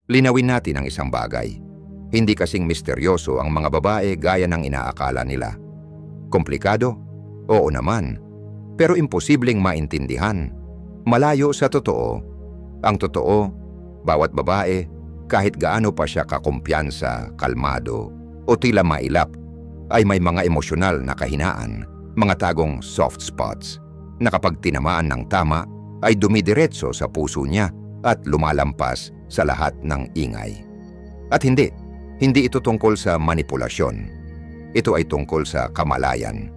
Linawin natin ang isang bagay. Hindi kasing misteryoso ang mga babae gaya ng inaakala nila. Komplikado? Oo naman. Pero imposibleng maintindihan. Malayo sa totoo. Ang totoo, bawat babae, kahit gaano pa siya kakumpiyansa, kalmado, o tila mailap, ay may mga emosyonal na kahinaan, mga tagong soft spots, na kapag tinamaan ng tama, ay dumidiretso sa puso niya at lumalampas sa lahat ng ingay. At hindi ito tungkol sa manipulasyon. Ito ay tungkol sa kamalayan,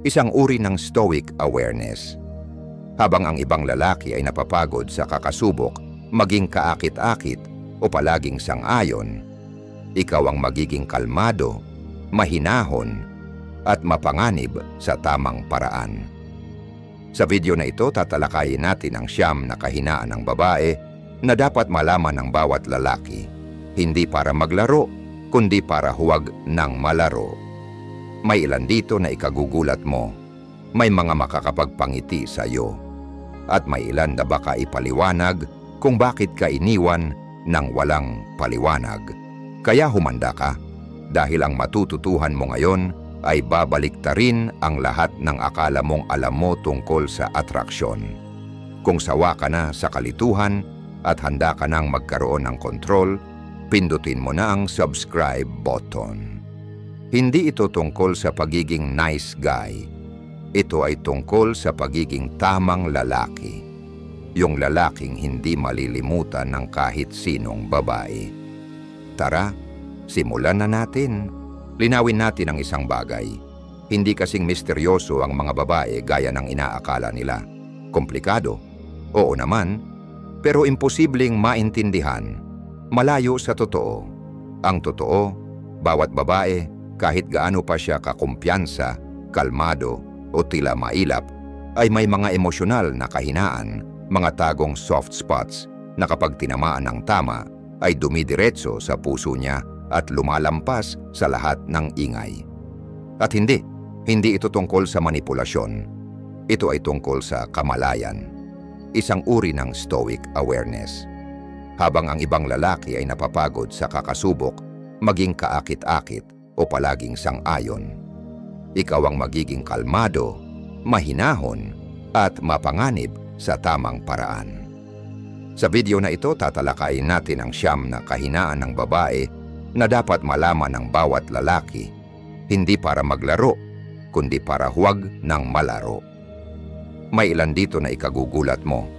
isang uri ng stoic awareness. Habang ang ibang lalaki ay napapagod sa kakasubok, maging kaakit-akit o palaging sang-ayon, ikaw ang magiging kalmado, mahinahon, at mapanganib sa tamang paraan. Sa video na ito, tatalakayin natin ang 9 na kahinaan ng babae na dapat malaman ng bawat lalaki, hindi para maglaro, kundi para huwag nang malaro. May ilan dito na ikagugulat mo, may mga makakapagpangiti sa iyo, at may ilan na baka ipaliwanag kung bakit ka iniwan ng walang paliwanag. Kaya humanda ka, dahil ang matututuhan mo ngayon ay babaliktarin ang lahat ng akala mong alam mo tungkol sa atraksyon. Kung sawa ka na sa kalituhan at handa ka nang magkaroon ng kontrol, pindutin mo na ang subscribe button. Hindi ito tungkol sa pagiging nice guy. Ito ay tungkol sa pagiging tamang lalaki. Yung lalaking hindi malilimutan ng kahit sinong babae. Tara, simulan na natin. Linawin natin ang isang bagay. Hindi kasing misteryoso ang mga babae gaya ng inaakala nila. Komplikado? Oo naman. Pero imposibleng maintindihan. Malayo sa totoo. Ang totoo, bawat babae, kahit gaano pa siya kakumpiyansa, kalmado, o tila mailap, ay may mga emosyonal na kahinaan, mga tagong soft spots na kapag tinamaan ng tama ay dumidiretso sa puso niya at lumalampas sa lahat ng ingay. At hindi ito tungkol sa manipulasyon. Ito ay tungkol sa kamalayan, isang uri ng stoic awareness. Habang ang ibang lalaki ay napapagod sa kakasubok, maging kaakit-akit o palaging sang-ayon, ikaw ang magiging kalmado, mahinahon, at mapanganib sa tamang paraan. Sa video na ito, tatalakayin natin ang 9 na kahinaan ng babae na dapat malaman ng bawat lalaki, hindi para maglaro, kundi para huwag nang malaro. May ilan dito na ikagugulat mo,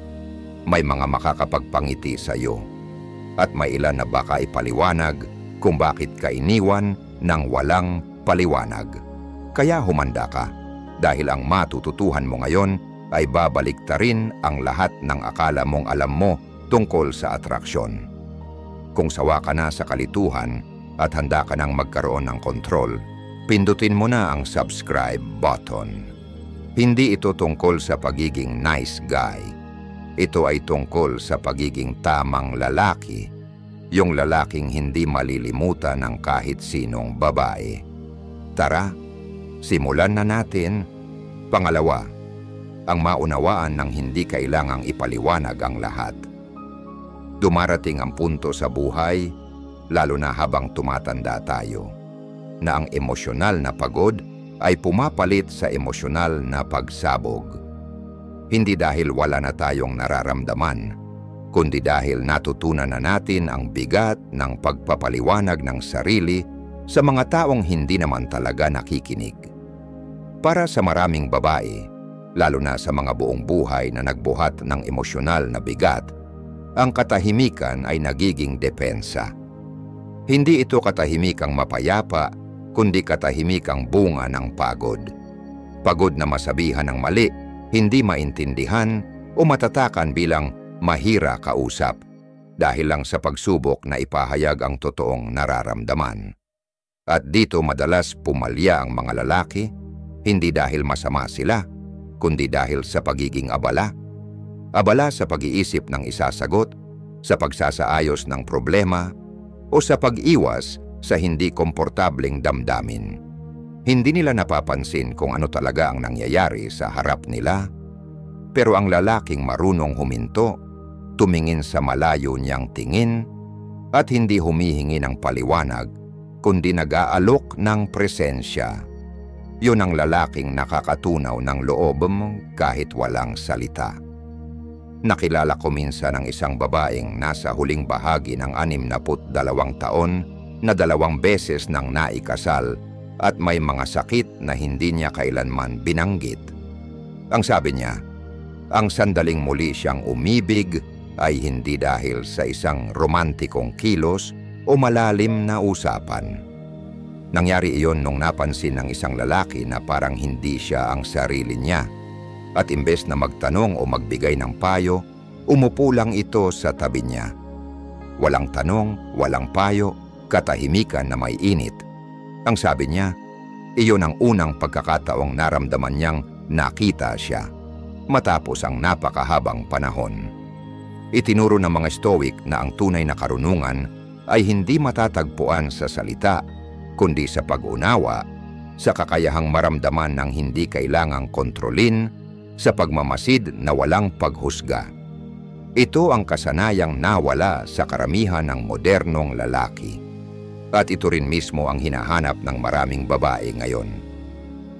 may mga makakapagpangiti sa iyo, at may ilan na baka ipaliwanag kung bakit ka iniwan ng walang paliwanag. Kaya humanda ka, dahil ang matututuhan mo ngayon ay babaliktarin ang lahat ng akala mong alam mo tungkol sa atraksyon. Kung sawa ka na sa kalituhan at handa ka nang magkaroon ng kontrol, pindutin mo na ang subscribe button. Hindi ito tungkol sa pagiging nice guy. Ito ay tungkol sa pagiging tamang lalaki, yung lalaking hindi malilimutan ng kahit sinong babae. Tara, simulan na natin. Pangalawa, ang maunawaan ng hindi kailangang ipaliwanag ang lahat. Dumarating ang punto sa buhay, lalo na habang tumatanda tayo, na ang emosyonal na pagod ay pumapalit sa emosyonal na pagsabog. Hindi dahil wala na tayong nararamdaman, kundi dahil natutunan na natin ang bigat ng pagpapaliwanag ng sarili sa mga taong hindi naman talaga nakikinig. Para sa maraming babae, lalo na sa mga buong buhay na nagbuhat ng emosyonal na bigat, ang katahimikan ay nagiging depensa. Hindi ito katahimikang mapayapa, kundi katahimikang bunga ng pagod. Pagod na masabihan ng mali, hindi maintindihan o matatakan bilang mahira kausap dahil lang sa pagsubok na ipahayag ang totoong nararamdaman. At dito madalas pumalya ang mga lalaki, hindi dahil masama sila, kundi dahil sa pagiging abala. Abala sa pag-iisip ng isasagot, sa pagsasaayos ng problema, o sa pag-iwas sa hindi komportableng damdamin. Hindi nila napapansin kung ano talaga ang nangyayari sa harap nila, pero ang lalaking marunong huminto, tumingin sa malayo niyang tingin, at hindi humihingi ng paliwanag, kundi nag-aalok ng presensya. Yun ang lalaking nakakatunaw ng loob kahit walang salita. Nakilala ko minsan ang isang babaeng nasa huling bahagi ng 62 taon na 2 beses nang naikasal at may mga sakit na hindi niya kailanman binanggit. Ang sabi niya, ang sandaling muli siyang umibig ay hindi dahil sa isang romantikong kilos o malalim na usapan. Nangyari iyon nung napansin ng isang lalaki na parang hindi siya ang sarili niya at imbes na magtanong o magbigay ng payo, umupo lang ito sa tabi niya. Walang tanong, walang payo, katahimikan na may init. Ang sabi niya, iyon ang unang pagkakataong naramdaman niyang nakita siya matapos ang napakahabang panahon. Itinuro ng mga Stoic na ang tunay na karunungan ay hindi matatagpuan sa salita, kundi sa pag-unawa, sa kakayahang maramdaman ng hindi kailangang kontrolin, sa pagmamasid na walang paghusga. Ito ang kasanayang nawala sa karamihan ng modernong lalaki. At ito rin mismo ang hinahanap ng maraming babae ngayon.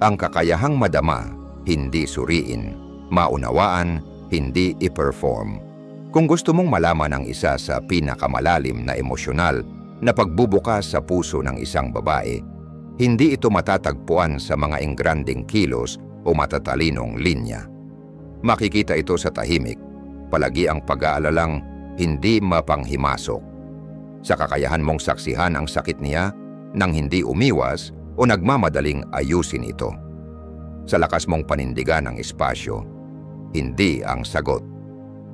Ang kakayahang madama, hindi suriin, maunawaan, hindi i-perform. Kung gusto mong malaman ang isa sa pinakamalalim na emosyonal na pagbubukas sa puso ng isang babae, hindi ito matatagpuan sa mga engranding kilos o matatalinong linya. Makikita ito sa tahimik, palagi ang pag-aalalang hindi mapanghimasok. Sa kakayahan mong saksihan ang sakit niya nang hindi umiwas o nagmamadaling ayusin ito. Sa lakas mong panindigan ang espasyo, hindi ang sagot.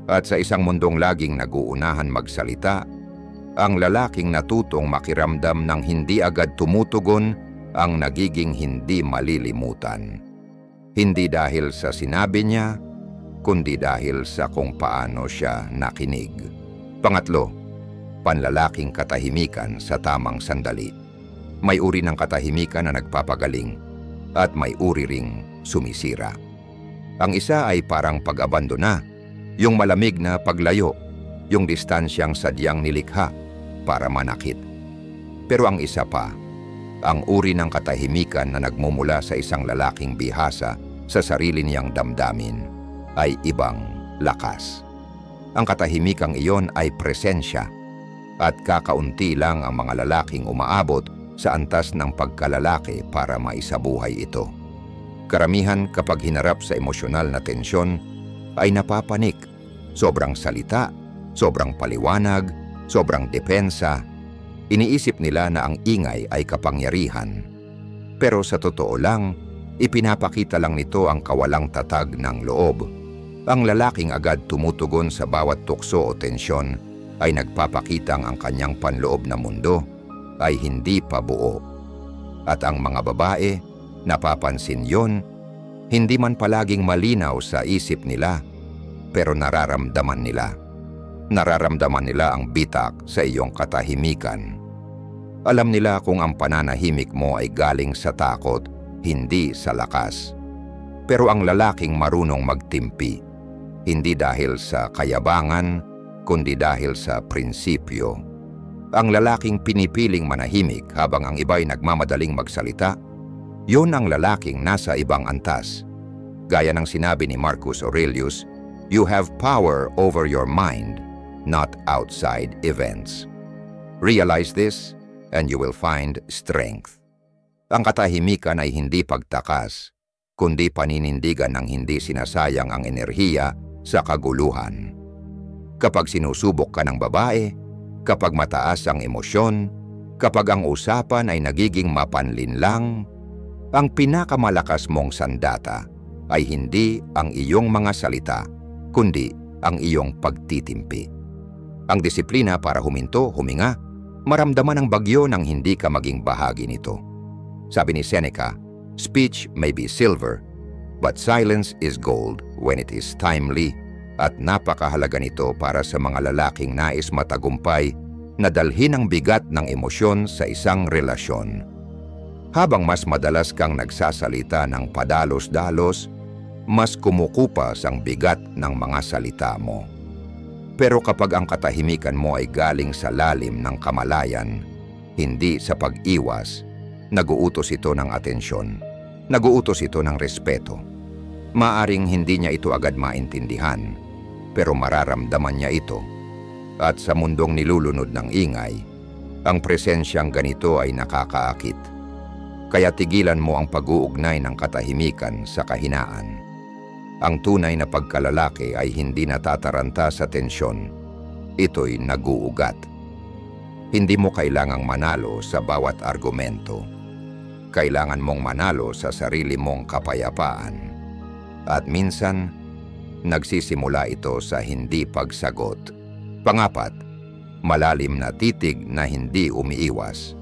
At sa isang mundong laging naguunahan magsalita, ang lalaking natutong makiramdam ng hindi agad tumutugon ang nagiging hindi malilimutan. Hindi dahil sa sinabi niya, kundi dahil sa kung paano siya nakinig. Pangatlo, panlalaking katahimikan sa tamang sandali. May uri ng katahimikan na nagpapagaling at may uri ring sumisira. Ang isa ay parang pag-abandona, yung malamig na paglayo, yung distansyang sadyang nilikha para manakit. Pero ang isa pa, ang uri ng katahimikan na nagmumula sa isang lalaking bihasa sa sarili niyang damdamin ay ibang lakas. Ang katahimikang iyon ay presensya at kakaunti lang ang mga lalaking umaabot sa antas ng pagkalalaki para maisabuhay ito. Karamihan kapag hinarap sa emosyonal na tensyon ay napapanik, sobrang salita, sobrang paliwanag, sobrang depensa. Iniisip nila na ang ingay ay kapangyarihan. Pero sa totoo lang, ipinapakita lang nito ang kawalang tatag ng loob. Ang lalaking agad tumutugon sa bawat tukso o tensyon ay nagpapakitang ang kanyang panloob na mundo ay hindi pa buo. At ang mga babae, napapansin yon, hindi man palaging malinaw sa isip nila, pero nararamdaman nila. Nararamdaman nila ang bitak sa iyong katahimikan. Alam nila kung ang pananahimik mo ay galing sa takot, hindi sa lakas. Pero ang lalaking marunong magtimpi, hindi dahil sa kayabangan, kundi dahil sa prinsipyo. Ang lalaking pinipiling manahimik habang ang iba'y nagmamadaling magsalita, yun ang lalaking nasa ibang antas. Gaya ng sinabi ni Marcus Aurelius, "You have power over your mind, not outside events." Realize this, and you will find strength. Ang katahimikan ay hindi pagtakas, kundi paninindigan ng hindi sinasayang ang enerhiya sa kaguluhan. Kapag sinusubok ka ng babae, kapag mataas ang emosyon, kapag ang usapan ay nagiging mapanlinlang, ang pinakamalakas mong sandata ay hindi ang iyong mga salita, kundi ang iyong pagtitimpi. Ang disiplina para huminto, huminga, maramdaman ang bagyo nang hindi ka maging bahagi nito. Sabi ni Seneca, "Speech may be silver, but silence is gold when it is timely," at napakahalaga nito para sa mga lalaking nais matagumpay na dalhin ang bigat ng emosyon sa isang relasyon. Habang mas madalas kang nagsasalita ng padalos-dalos, mas kumukupas ang bigat ng mga salita mo. Pero kapag ang katahimikan mo ay galing sa lalim ng kamalayan, hindi sa pag-iwas, naguutos ito ng atensyon, naguutos ito ng respeto. Maaring hindi niya ito agad maintindihan, pero mararamdaman niya ito. At sa mundong nilulunod ng ingay, ang presensyang ganito ay nakakaakit. Kaya tigilan mo ang pag-uugnay ng katahimikan sa kahinaan. Ang tunay na pagkalalaki ay hindi natataranta sa tensyon. Ito'y naguugat. Hindi mo kailangang manalo sa bawat argumento. Kailangan mong manalo sa sarili mong kapayapaan. At minsan, nagsisimula ito sa hindi pagsagot. Pangapat, malalim na titig na hindi umiiwas.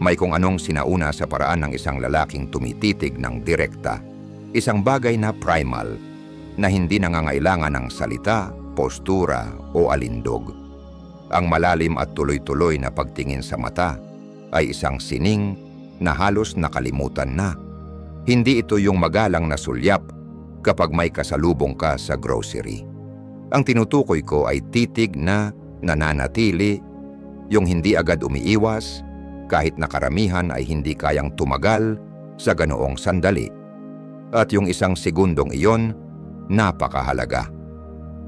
May kung anong sinauna sa paraan ng isang lalaking tumititig ng direkta. Isang bagay na primal, na hindi nangangailangan ng salita, postura o alindog. Ang malalim at tuloy-tuloy na pagtingin sa mata ay isang sining na halos nakalimutan na. Hindi ito yung magalang na sulyap kapag may kasalubong ka sa grocery. Ang tinutukoy ko ay titig na nananatili, yung hindi agad umiiwas, kahit na karamihan ay hindi kayang tumagal sa ganoong sandali. At yung isang segundong iyon, napakahalaga.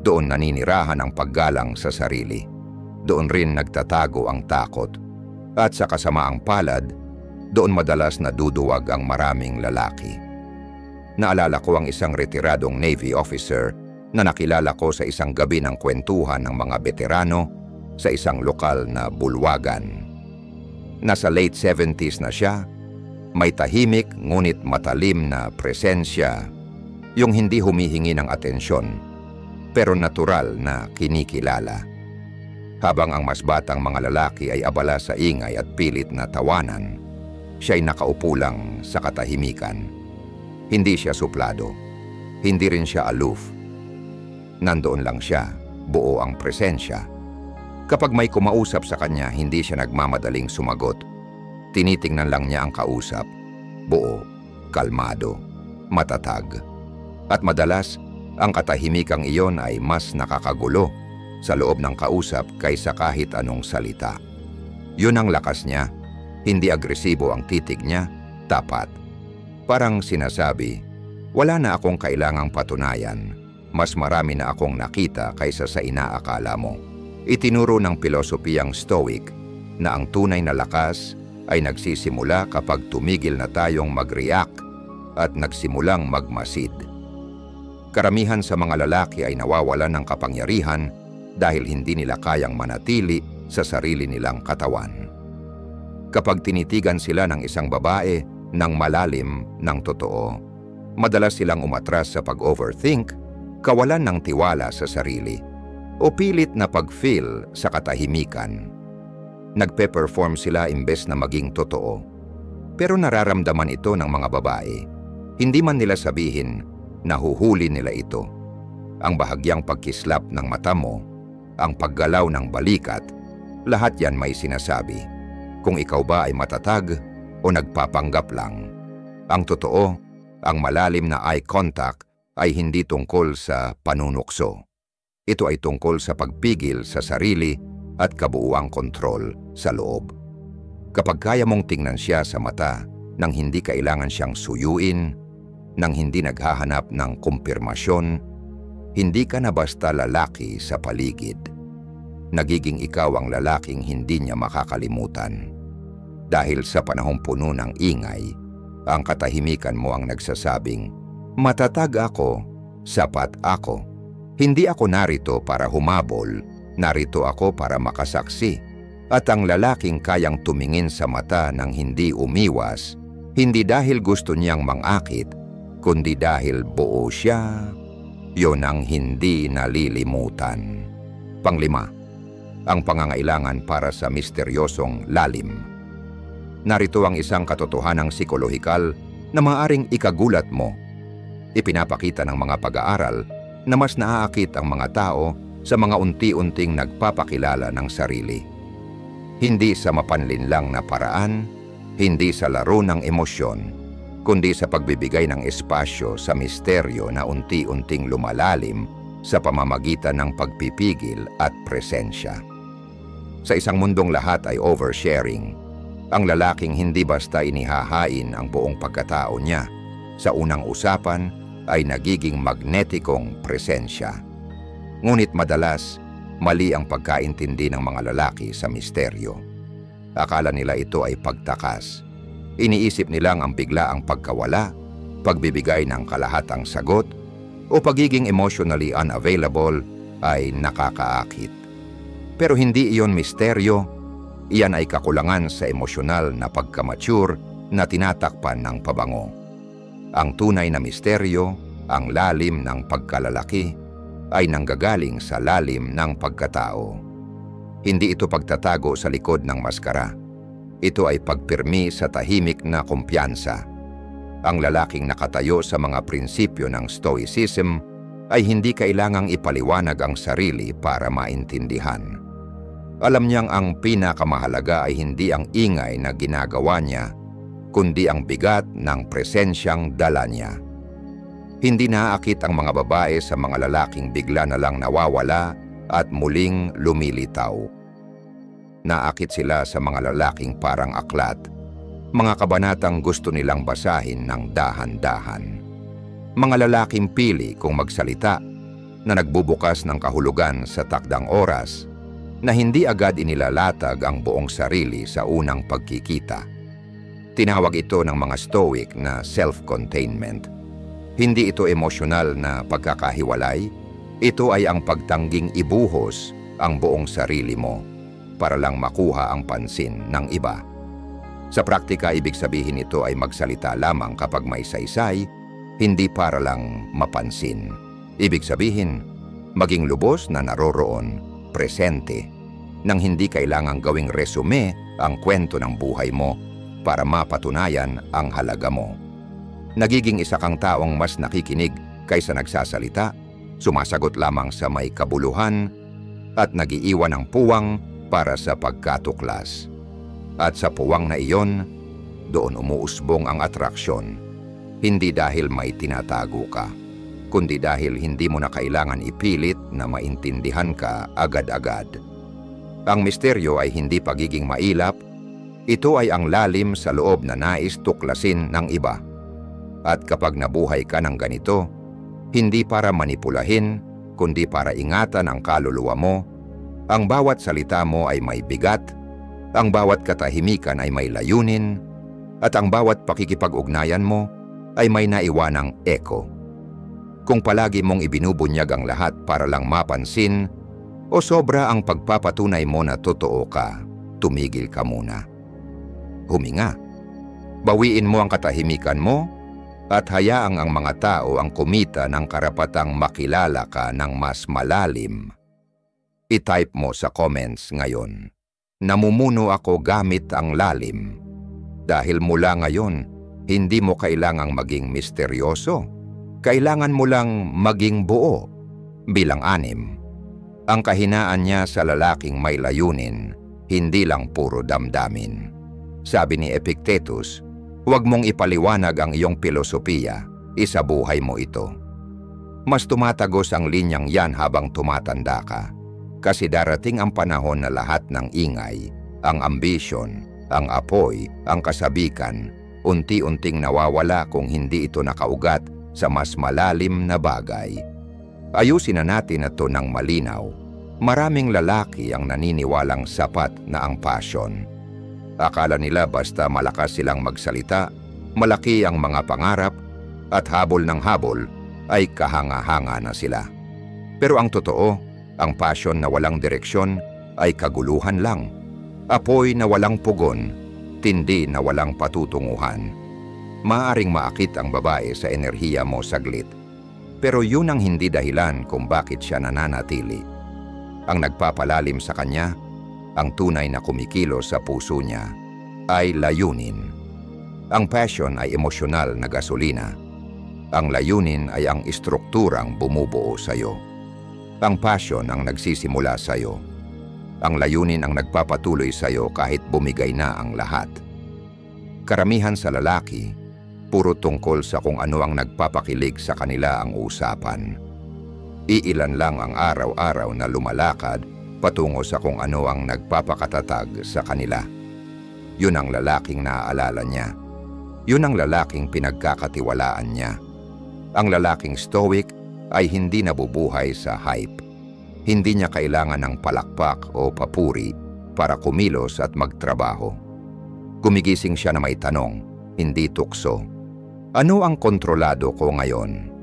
Doon naninirahan ang paggalang sa sarili. Doon rin nagtatago ang takot. At sa kasamaang palad, doon madalas naduduwag ang maraming lalaki. Naalala ko ang isang retiradong Navy officer na nakilala ko sa isang gabi ng kwentuhan ng mga veterano sa isang lokal na bulwagan. Nasa late 70s na siya, may tahimik ngunit matalim na presensya, yung hindi humihingi ng atensyon, pero natural na kinikilala. Habang ang mas batang mga lalaki ay abala sa ingay at pilit na tawanan, siya'y nakaupo lang sa katahimikan. Hindi siya suplado, hindi rin siya aloof. Nandoon lang siya, buo ang presensya. Kapag may kumausap sa kanya, hindi siya nagmamadaling sumagot. Tinitingnan lang niya ang kausap, buo, kalmado, matatag. At madalas, ang katahimikang iyon ay mas nakakagulo sa loob ng kausap kaysa kahit anong salita. Yun ang lakas niya, hindi agresibo ang titig niya, tapat. Parang sinasabi, wala na akong kailangang patunayan, mas marami na akong nakita kaysa sa inaakala mo. Itinuro ng pilosopiyang Stoic na ang tunay na lakas ay nagsisimula kapag tumigil na tayong mag-react at nagsimulang magmasid. Karamihan sa mga lalaki ay nawawalan ng kapangyarihan dahil hindi nila kayang manatili sa sarili nilang katawan. Kapag tinitigan sila ng isang babae ng malalim ng totoo, madalas silang umatras sa pag-overthink, kawalan ng tiwala sa sarili, o pilit na pag-feel sa katahimikan. Nagpe-perform sila imbes na maging totoo. Pero nararamdaman ito ng mga babae. Hindi man nila sabihin, nahuhuli nila ito. Ang bahagyang pagkislap ng mata mo, ang paggalaw ng balikat, lahat yan may sinasabi. Kung ikaw ba ay matatag o nagpapanggap lang. Ang totoo, ang malalim na eye contact ay hindi tungkol sa panunukso. Ito ay tungkol sa pagpigil sa sarili at kabuuang kontrol sa loob. Kapag kaya mong tingnan siya sa mata nang hindi kailangan siyang suyuin, nang hindi naghahanap ng kumpirmasyon, hindi ka na basta lalaki sa paligid. Nagiging ikaw ang lalaking hindi niya makakalimutan. Dahil sa panahong puno ng ingay, ang katahimikan mo ang nagsasabing, matatag ako, sapat ako. Hindi ako narito para humabol, narito ako para makasaksi. At ang lalaking kayang tumingin sa mata ng hindi umiwas, hindi dahil gusto niyang mangakit, kundi dahil buo siya, yon ang hindi nalilimutan. Panglima, ang pangangailangan para sa misteryosong lalim. Narito ang isang katotohanang psikolohikal na maaring ikagulat mo. Ipinapakita ng mga pag-aaral na mas naaakit ang mga tao sa mga unti-unting nagpapakilala ng sarili. Hindi sa mapanlinlang na paraan, hindi sa laro ng emosyon, kundi sa pagbibigay ng espasyo sa misteryo na unti-unting lumalalim sa pamamagitan ng pagpipigil at presensya. Sa isang mundong lahat ay oversharing, ang lalaking hindi basta inihahain ang buong pagkatao niya. Sa unang usapan ay nagiging magnetikong presensya. Ngunit madalas, mali ang pagkaintindi ng mga lalaki sa misteryo. Akala nila ito ay pagtakas. Iniisip nilang ang biglaang pagkawala, pagbibigay ng kalahatang sagot, o pagiging emotionally unavailable ay nakakaakit. Pero hindi iyon misteryo, iyan ay kakulangan sa emosyonal na pagkamature na tinatakpan ng pabango. Ang tunay na misteryo, ang lalim ng pagkalalaki, ay nanggagaling sa lalim ng pagkatao. Hindi ito pagtatago sa likod ng maskara. Ito ay pagpirmi sa tahimik na kumpiyansa. Ang lalaking nakatayo sa mga prinsipyo ng Stoicism ay hindi kailangang ipaliwanag ang sarili para maintindihan. Alam niyang ang pinakamahalaga ay hindi ang ingay na ginagawa niya, kundi ang bigat ng presensyang dala niya. Hindi naaakit ang mga babae sa mga lalaking bigla na lang nawawala at muling lumilitaw. Naakit sila sa mga lalaking parang aklat, mga kabanatang gusto nilang basahin ng dahan-dahan. Mga lalaking pili kung magsalita, na nagbubukas ng kahulugan sa takdang oras, na hindi agad inilalatag ang buong sarili sa unang pagkikita. Tinawag ito ng mga Stoic na self-containment. Hindi ito emosyonal na pagkakahiwalay, ito ay ang pagtangging ibuhos ang buong sarili mo para lang makuha ang pansin ng iba. Sa praktika, ibig sabihin ito ay magsalita lamang kapag may saysay, hindi para lang mapansin. Ibig sabihin, maging lubos na naroroon, presente, nang hindi kailangang gawing resume ang kwento ng buhay mo para mapatunayan ang halaga mo. Nagiging isa kang taong mas nakikinig kaysa nagsasalita, sumasagot lamang sa may kabuluhan, at nagiiwan ng puwang para sa pagkatuklas. At sa puwang na iyon, doon umuusbong ang atraksyon, hindi dahil may tinatago ka, kundi dahil hindi mo na kailangan ipilit na maintindihan ka agad-agad. Ang misteryo ay hindi pagiging mailap, ito ay ang lalim sa loob na nais tuklasin ng iba. At kapag nabuhay ka ng ganito, hindi para manipulahin, kundi para ingatan ang kaluluwa mo, ang bawat salita mo ay may bigat, ang bawat katahimikan ay may layunin, at ang bawat pakikipag-ugnayan mo ay may naiwanang eko. Kung palagi mong ibinubunyag ang lahat para lang mapansin, o sobra ang pagpapatunay mo na totoo ka, tumigil ka muna. Huminga. Bawiin mo ang katahimikan mo at hayaang ang mga tao ang kumita ng karapatang makilala ka ng mas malalim. I-type mo sa comments ngayon, namumuno ako gamit ang lalim. Dahil mula ngayon, hindi mo kailangang maging misteryoso. Kailangan mo lang maging buo. Bilang 6. Ang kahinaan niya sa lalaking may layunin, hindi lang puro damdamin. Sabi ni Epictetus, huwag mong ipaliwanag ang iyong filosofiya, isabuhay mo ito. Mas tumatagos ang linyang yan habang tumatanda ka, kasi darating ang panahon na lahat ng ingay, ang ambisyon, ang apoy, ang kasabikan, unti-unting nawawala kung hindi ito nakaugat sa mas malalim na bagay. Ayusin na natin ito ng malinaw. Maraming lalaki ang naniniwalang sapat na ang passion. Akala nila basta malakas silang magsalita, malaki ang mga pangarap, at habol ng habol ay kahanga-hanga na sila. Pero ang totoo, ang passion na walang direksyon ay kaguluhan lang. Apoy na walang pugon, tindi na walang patutunguhan. Maaring maakit ang babae sa enerhiya mo saglit, pero yun ang hindi dahilan kung bakit siya nananatili. Ang nagpapalalim sa kanya, ang tunay na kumikilos sa puso niya, ay layunin. Ang passion ay emosyonal na gasolina. Ang layunin ay ang istrukturang bumubuo sa iyo. Ang passion ang nagsisimula sa iyo. Ang layunin ang nagpapatuloy sa iyo kahit bumigay na ang lahat. Karamihan sa lalaki, puro tungkol sa kung ano ang nagpapakilig sa kanila ang usapan. Iilan lang ang araw-araw na lumalakad patungo sa kung ano ang nagpapakatatag sa kanila. Yun ang lalaking naaalala niya. Yun ang lalaking pinagkakatiwalaan niya. Ang lalaking stoic ay hindi nabubuhay sa hype. Hindi niya kailangan ng palakpak o papuri para kumilos at magtrabaho. Gumigising siya na may tanong, hindi tukso. Ano ang kontrolado ko ngayon?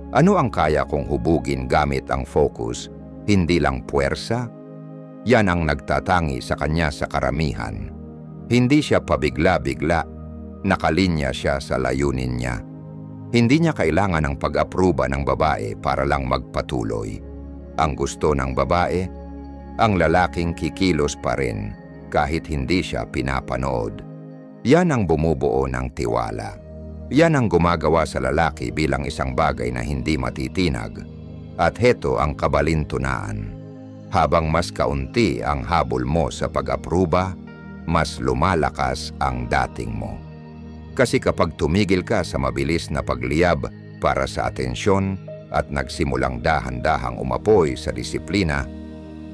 Ano ang kaya kong hubugin gamit ang focus, hindi lang puwersa? Yan ang nagtatangi sa kanya sa karamihan. Hindi siya pabigla-bigla, nakalinya siya sa layunin niya. Hindi niya kailangan ng pag-apruba ng babae para lang magpatuloy. Ang gusto ng babae, ang lalaking kikilos pa rin kahit hindi siya pinapanood. Yan ang bumubuo ng tiwala. Yan ang gumagawa sa lalaki bilang isang bagay na hindi matitinag. At heto ang kabalintunaan. Habang mas kaunti ang habol mo sa pag-apruba, mas lumalakas ang dating mo. Kasi kapag tumigil ka sa mabilis na pagliyab para sa atensyon at nagsimulang dahan-dahang umapoy sa disiplina,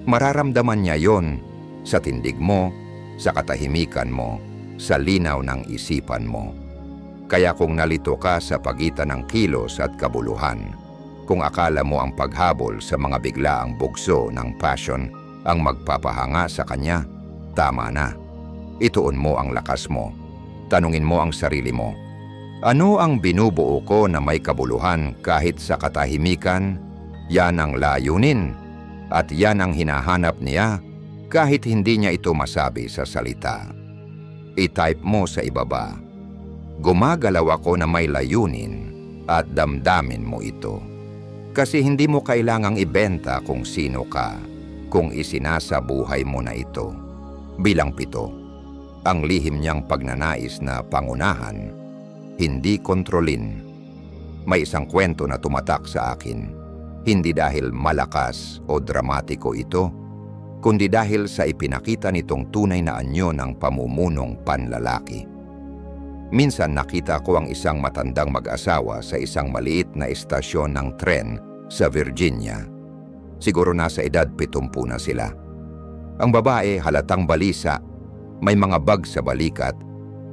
mararamdaman niya yon sa tindig mo, sa katahimikan mo, sa linaw ng isipan mo. Kaya kung nalito ka sa pagitan ng kilos at kabuluhan, kung akala mo ang paghabol sa mga biglaang bugso ng passion ang magpapahanga sa kanya, tama na. Ituon mo ang lakas mo. Tanungin mo ang sarili mo. Ano ang binubuo ko na may kabuluhan kahit sa katahimikan? Yan ang layunin. At yan ang hinahanap niya kahit hindi niya ito masabi sa salita. I-type mo sa ibaba. Gumagalaw ako na may layunin at damdamin mo ito. Kasi hindi mo kailangang ibenta kung sino ka kung isinasabuhay mo na ito. Bilang 7, ang lihim niyang pagnanais na pangunahan, hindi kontrolin. May isang kwento na tumatak sa akin, hindi dahil malakas o dramatiko ito, kundi dahil sa ipinakita nitong tunay na anyo ng pamumunong panlalaki. Minsan nakita ko ang isang matandang mag-asawa sa isang maliit na estasyon ng tren sa Virginia. Siguro nasa edad 70 na sila. Ang babae halatang balisa, may mga bag sa balikat,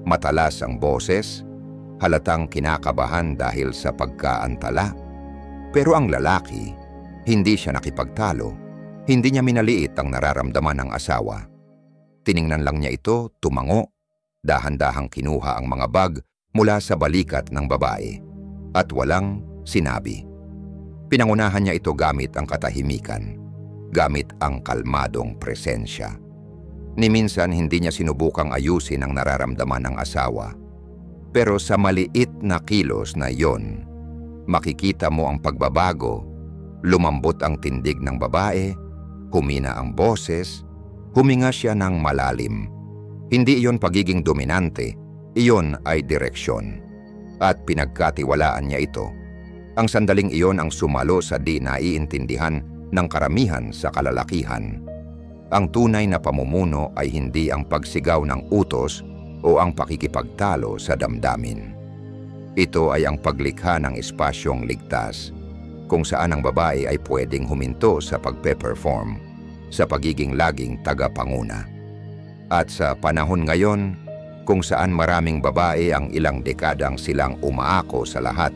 matalas ang boses, halatang kinakabahan dahil sa pagkaantala. Pero ang lalaki, hindi siya nakipagtalo, hindi niya minaliit ang nararamdaman ng asawa. Tiningnan lang niya ito, tumango, dahan-dahang kinuha ang mga bag mula sa balikat ng babae at walang sinabi. Pinangunahan niya ito gamit ang katahimikan, gamit ang kalmadong presensya. Ni minsan hindi niya sinubukang ayusin ang nararamdaman ng asawa. Pero sa maliit na kilos na iyon, makikita mo ang pagbabago, lumambot ang tindig ng babae, humina ang boses, huminga siya ng malalim. Hindi iyon pagiging dominante, iyon ay direksyon. At pinagkatiwalaan niya ito. Ang sandaling iyon ang sumalo sa di naiintindihan ng karamihan sa kalalakihan. Ang tunay na pamumuno ay hindi ang pagsigaw ng utos o ang pakikipagtalo sa damdamin. Ito ay ang paglikha ng espasyong ligtas, kung saan ang babae ay pwedeng huminto sa pagpe-perform, sa pagiging laging tagapanguna. At sa panahon ngayon, kung saan maraming babae ang ilang dekadang silang umaako sa lahat,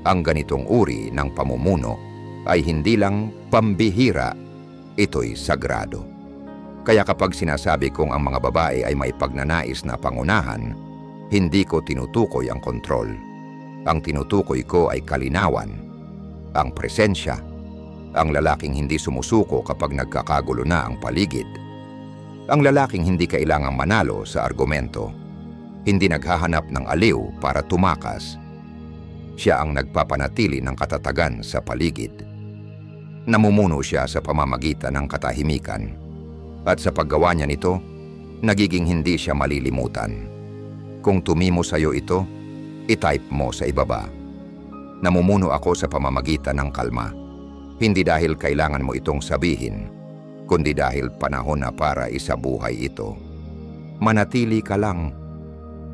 ang ganitong uri ng pamumuno ay hindi lang pambihira, ito'y sagrado. Kaya kapag sinasabi kong ang mga babae ay may pagnanais na pangunahan, hindi ko tinutukoy ang kontrol. Ang tinutukoy ko ay kalinawan, ang presensya, ang lalaking hindi sumusuko kapag nagkakagulo na ang paligid. Ang lalaking hindi kailangang manalo sa argumento, hindi naghahanap ng aliw para tumakas. Siya ang nagpapanatili ng katatagan sa paligid. Namumuno siya sa pamamagitan ng katahimikan. At sa paggawa niya nito, nagiging hindi siya malilimutan. Kung tumimo sa iyo ito, i-type mo sa ibaba. Namumuno ako sa pamamagitan ng kalma. Hindi dahil kailangan mo itong sabihin, kundi dahil panahon na para isabuhay ito. Manatili ka lang.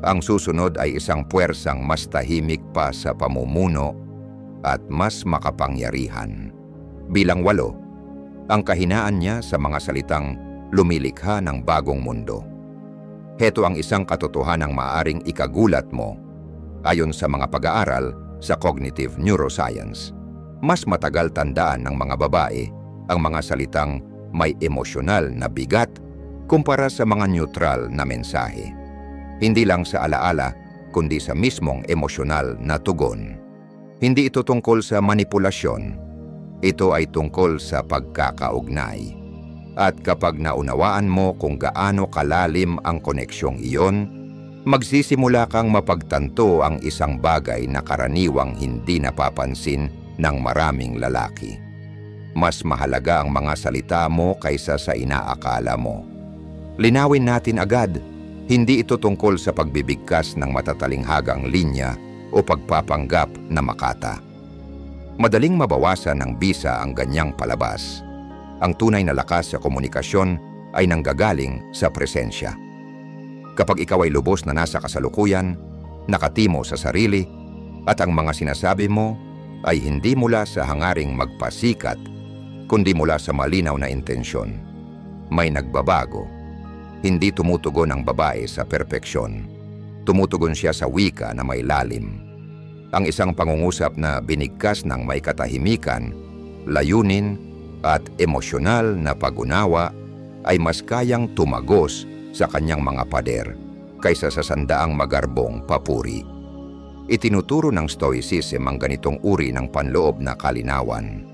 Ang susunod ay isang puwersang mas tahimik pa sa pamumuno at mas makapangyarihan. Bilang 8, ang kahinaan niya sa mga salitang lumilikha ng bagong mundo. Heto ang isang katotohanang maaaring ikagulat mo. Ayon sa mga pag-aaral sa cognitive neuroscience, mas matagal tandaan ng mga babae ang mga salitang may emosyonal na bigat kumpara sa mga neutral na mensahe. Hindi lang sa alaala, kundi sa mismong emosyonal na tugon. Hindi ito tungkol sa manipulasyon. Ito ay tungkol sa pagkakaugnay. At kapag naunawaan mo kung gaano kalalim ang koneksyong iyon, magsisimula kang mapagtanto ang isang bagay na karaniwang hindi napapansin ng maraming lalaki. Mas mahalaga ang mga salita mo kaysa sa inaakala mo. Linawin natin agad, hindi ito tungkol sa pagbibigkas ng matatalinghagang linya o pagpapanggap na makata. Madaling mabawasan ng bisa ang ganyang palabas. Ang tunay na lakas sa komunikasyon ay nanggagaling sa presensya. Kapag ikaw ay lubos na nasa kasalukuyan, nakatimo sa sarili, at ang mga sinasabi mo ay hindi mula sa hangaring magpasikat, kundi mula sa malinaw na intensyon, may nagbabago. Hindi tumutugon ang babae sa perpeksyon. Tumutugon siya sa wika na may lalim. Ang isang pangungusap na binigkas ng may katahimikan, layunin at emosyonal na pag-unawa ay mas kayang tumagos sa kanyang mga pader kaysa sa sandaang magarbong papuri. Itinuturo ng Stoicism ang ganitong uri ng panloob na kalinawan.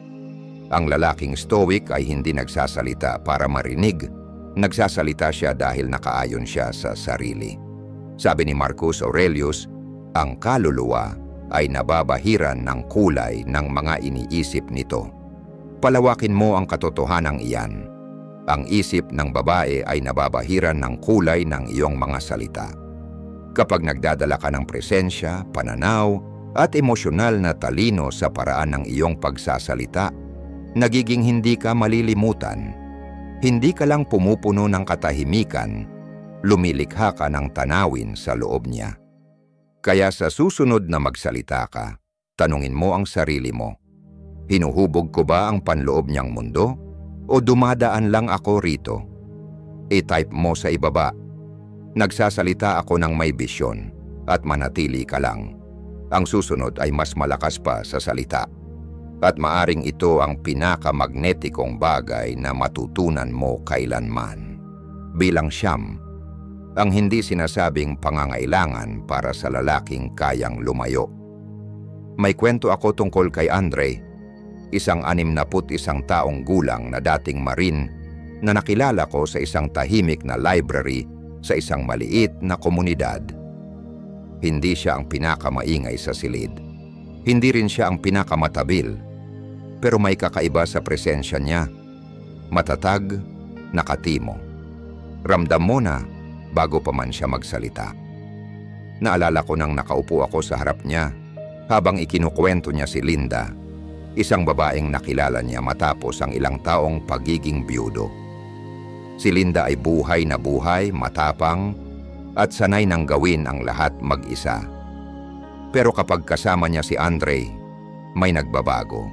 Ang lalaking Stoic ay hindi nagsasalita para marinig, nagsasalita siya dahil nakaayon siya sa sarili. Sabi ni Marcus Aurelius, ang kaluluwa ay nababahiran ng kulay ng mga iniisip nito. Palawakin mo ang katotohanang iyan. Ang isip ng babae ay nababahiran ng kulay ng iyong mga salita. Kapag nagdadala ka ng presensya, pananaw, at emosyonal na talino sa paraan ng iyong pagsasalita, nagiging hindi ka malilimutan. Hindi ka lang pumupuno ng katahimikan, lumilikha ka ng tanawin sa loob niya. Kaya sa susunod na magsalita ka, tanungin mo ang sarili mo, hinuhubog ko ba ang panloob niyang mundo o dumadaan lang ako rito? I-type mo sa ibaba, nagsasalita ako ng may bisyon at manatili ka lang. Ang susunod ay mas malakas pa sa salita. At maaring ito ang pinakamagnetikong bagay na matutunan mo kailanman. Bilang 9, ang hindi sinasabing pangangailangan para sa lalaking kayang lumayo. May kwento ako tungkol kay Andre, isang 61 taong gulang na dating Marine na nakilala ko sa isang tahimik na library sa isang maliit na komunidad. Hindi siya ang pinakamaingay sa silid. Hindi rin siya ang pinakamatabil. Pero may kakaiba sa presensya niya. Matatag, nakatimo. Ramdam mo na bago pa man siya magsalita. Naalala ko nang nakaupo ako sa harap niya habang ikinukwento niya si Linda, isang babaeng nakilala niya matapos ang ilang taong pagiging biyudo. Si Linda ay buhay na buhay, matapang, at sanay nang gawin ang lahat mag-isa. Pero kapag kasama niya si Andre, may nagbabago.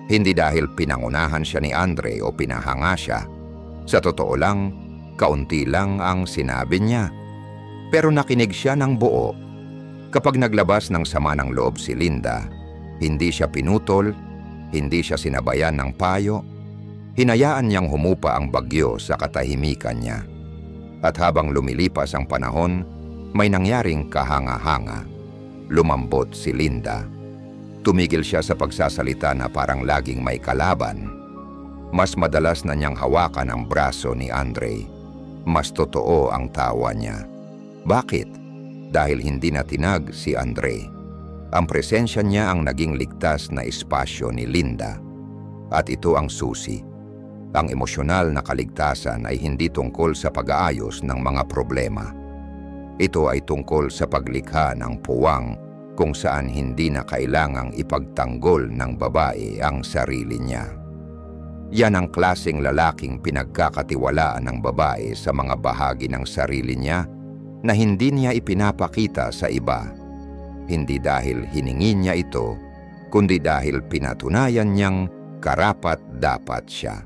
Hindi dahil pinangunahan siya ni Andre o pinahanga siya. Sa totoo lang, kaunti lang ang sinabi niya. Pero nakinig siya ng buo. Kapag naglabas ng sama ng loob si Linda, hindi siya pinutol, hindi siya sinabayan ng payo. Hinayaan niyang humupa ang bagyo sa katahimikan niya. At habang lumilipas ang panahon, may nangyaring kahanga-hanga. Lumambot si Linda. Tumigil siya sa pagsasalita na parang laging may kalaban. Mas madalas na niyang hawakan ang braso ni Andre. Mas totoo ang tawa niya. Bakit? Dahil hindi na tinag si Andre. Ang presensya niya ang naging ligtas na espasyo ni Linda. At ito ang susi. Ang emosyonal na kaligtasan ay hindi tungkol sa pag-aayos ng mga problema. Ito ay tungkol sa paglikha ng puwang kung saan hindi na kailangang ipagtanggol ng babae ang sarili niya. Yan ang klaseng lalaking pinagkakatiwalaan ng babae sa mga bahagi ng sarili niya na hindi niya ipinapakita sa iba. Hindi dahil hiningi niya ito, kundi dahil pinatunayan niyang karapat-dapat siya.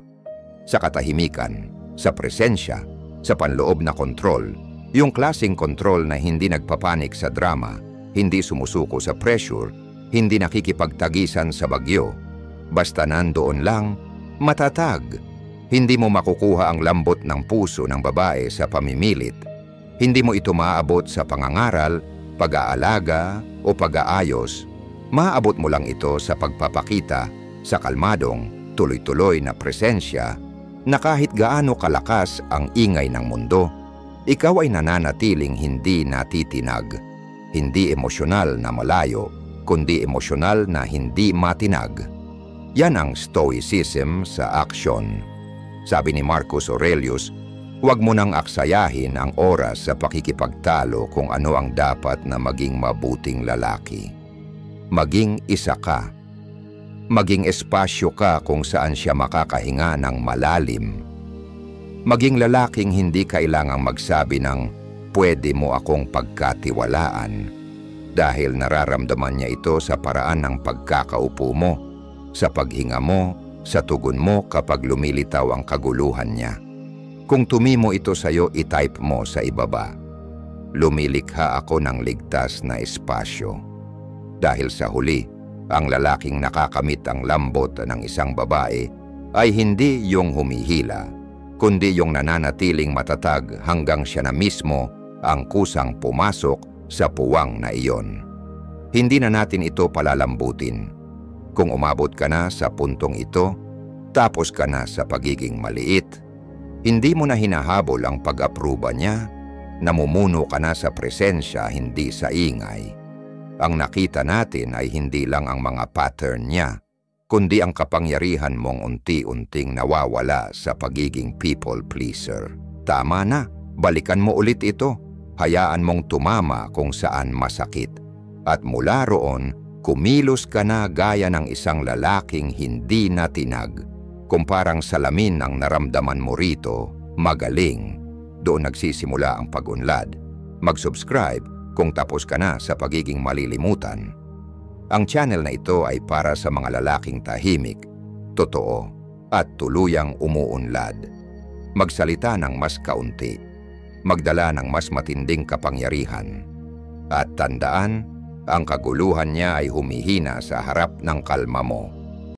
Sa katahimikan, sa presensya, sa panloob na kontrol, yung klaseng kontrol na hindi nagpapanik sa drama, hindi sumusuko sa pressure, hindi nakikipagtagisan sa bagyo. Basta nandoon lang, matatag. Hindi mo makukuha ang lambot ng puso ng babae sa pamimilit. Hindi mo ito maaabot sa pangangaral, pag-aalaga o pag-aayos. Maaabot mo lang ito sa pagpapakita sa kalmadong, tuloy-tuloy na presensya na kahit gaano kalakas ang ingay ng mundo, ikaw ay nananatiling hindi natitinag, hindi emosyonal na malayo, kundi emosyonal na hindi matinag. Yan ang stoicism sa aksyon. Sabi ni Marcus Aurelius, huwag mo nang aksayahin ang oras sa pakikipagtalo kung ano ang dapat na maging mabuting lalaki. Maging isa ka. Maging espasyo ka kung saan siya makakahinga ng malalim. Maging lalaking hindi kailangang magsabi ng, pwede mo akong pagkatiwalaan, dahil nararamdaman niya ito sa paraan ng pagkakaupo mo, sa paghinga mo, sa tugon mo kapag lumilitaw ang kaguluhan niya. Kung tumimo ito sa'yo, itype mo sa ibaba. Lumilikha ako ng ligtas na espasyo. Dahil sa huli, ang lalaking nakakamit ang lambot ng isang babae ay hindi yung humihila, kundi yung nananatiling matatag hanggang siya na mismo ang kusang pumasok sa puwang na iyon. Hindi na natin ito palalambutin. Kung umabot ka na sa puntong ito, tapos ka na sa pagiging maliit, hindi mo na hinahabol ang pag-apruba niya, namumuno ka na sa presensya, hindi sa ingay. Ang nakita natin ay hindi lang ang mga pattern niya, kundi ang kapangyarihan mong unti-unting nawawala sa pagiging people pleaser. Tama na, balikan mo ulit ito. Hayaan mong tumama kung saan masakit. At mula roon, kumilos ka na gaya ng isang lalaking hindi natinag. Kung parang salamin ang naramdaman mo rito, magaling. Doon nagsisimula ang pag-unlad. Mag-subscribe kung tapos ka na sa pagiging malilimutan. Ang channel na ito ay para sa mga lalaking tahimik, totoo, at tuluyang umuunlad. Magsalita ng mas kaunti. Magdala ng mas matinding kapangyarihan. At tandaan, ang kaguluhan niya ay humihina sa harap ng kalma mo.